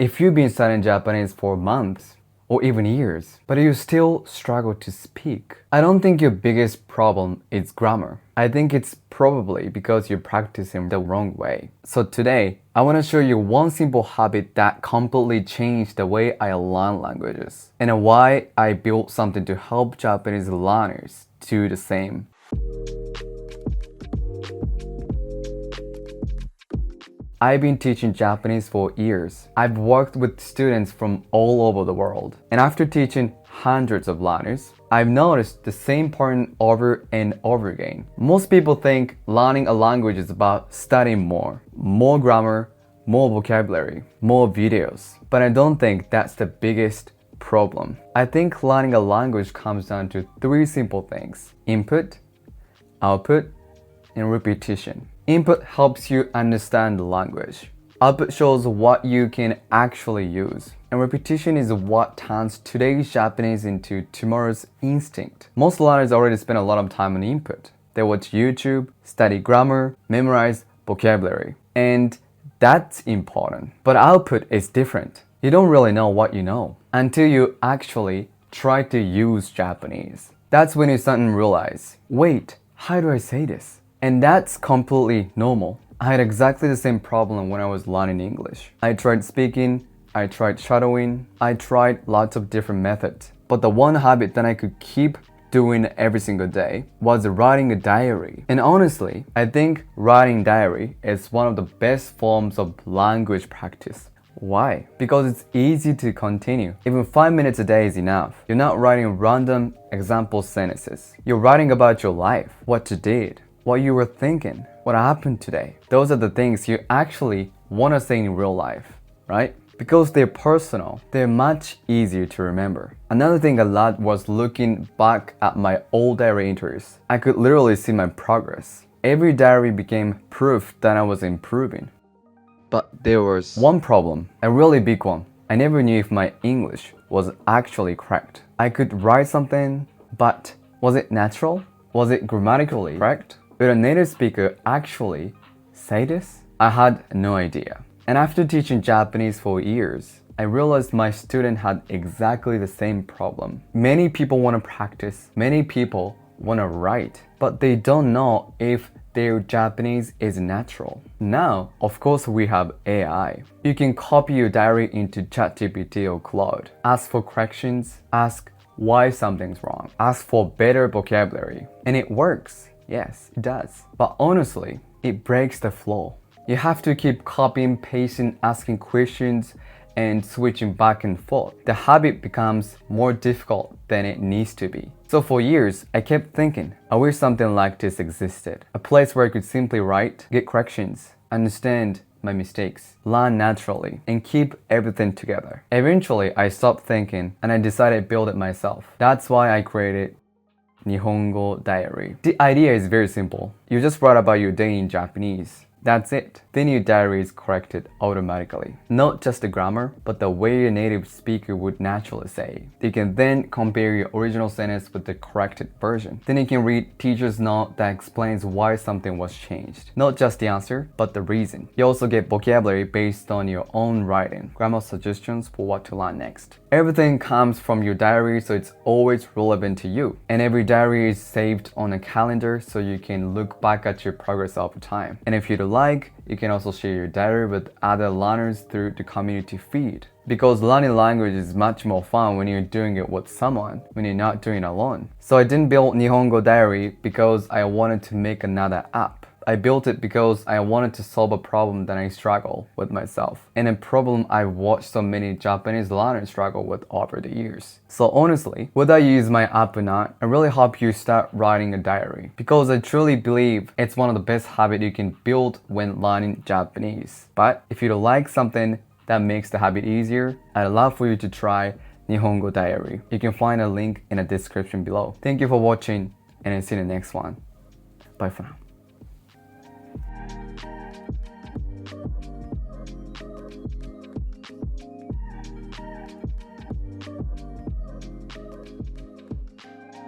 If you've been studying Japanese for months or even years, but you still struggle to speak, I don't think your biggest problem is grammar. I think it's probably because you're practicing the wrong way. So today, I want to show you one simple habit that completely changed the way I learn languages and why I built something to help Japanese learners do the same. I've been teaching Japanese for years. I've worked with students from all over the world. And after teaching hundreds of learners, I've noticed the same pattern over and over again. Most people think learning a language is about studying more grammar, more vocabulary, more videos. But I don't think that's the biggest problem. I think learning a language comes down to three simple things: input, output, and repetition. Input helps you understand the language. Output shows what you can actually use. And repetition is what turns today's Japanese into tomorrow's instinct. Most learners already spend a lot of time on input. They watch YouTube, study grammar, memorize vocabulary. And that's important. But output is different. You don't really know what you know until you actually try to use Japanese. That's when you suddenly realize, wait, how do I say this? And that's completely normal. I had exactly the same problem when I was learning English. I tried speaking, I tried shadowing, I tried lots of different methods. But the one habit that I could keep doing every single day was writing a diary. And honestly, I think writing diary is one of the best forms of language practice. Why? Because it's easy to continue. Even 5 minutes a day is enough. You're not writing random example sentences. You're writing about your life, what you did, what you were thinking, what happened today. Those are the things you actually want to say in real life, right? Because they're personal, they're much easier to remember. Another thing I loved was looking back at my old diary entries. I could literally see my progress. Every diary became proof that I was improving. But there was one problem, a really big one. I never knew if my English was actually correct. I could write something, but was it natural? Was it grammatically correct? Would a native speaker actually say this? I had no idea. And after teaching Japanese for years, I realized my student had exactly the same problem. Many people want to practice, many people want to write, but they don't know if their Japanese is natural. Now, of course, we have AI. You can copy your diary into ChatGPT or Claude. Ask for corrections, ask why something's wrong, ask for better vocabulary, and it works. Yes, it does. But honestly, it breaks the flow. You have to keep copying, pasting, asking questions, and switching back and forth. The habit becomes more difficult than it needs to be. So for years, I kept thinking, I wish something like this existed. A place where I could simply write, get corrections, understand my mistakes, learn naturally, and keep everything together. Eventually, I stopped thinking and I decided to build it myself. That's why I created Nihongo Diary. The idea is very simple. You just write about your day in Japanese. That's it. Then your diary is corrected automatically. Not just the grammar, but the way a native speaker would naturally say. You can then compare your original sentence with the corrected version. Then you can read teacher's note that explains why something was changed. Not just the answer, but the reason. You also get vocabulary based on your own writing, grammar suggestions for what to learn next. Everything comes from your diary, so it's always relevant to you. And every diary is saved on a calendar so you can look back at your progress over time. And if you'd like, you can also share your diary with other learners through the community feed. Because learning language is much more fun when you're doing it with someone, when you're not doing it alone. So I didn't build Nihongo Diary because I wanted to make another app. I built it because I wanted to solve a problem that I struggle with myself, and a problem I've watched so many Japanese learners struggle with over the years. So honestly, whether you use my app or not, I really hope you start writing a diary, because I truly believe it's one of the best habits you can build when learning Japanese. But if you like something that makes the habit easier, I'd love for you to try Nihongo Diary. You can find a link in the description below. Thank you for watching, and I'll see you in the next one. Bye for now.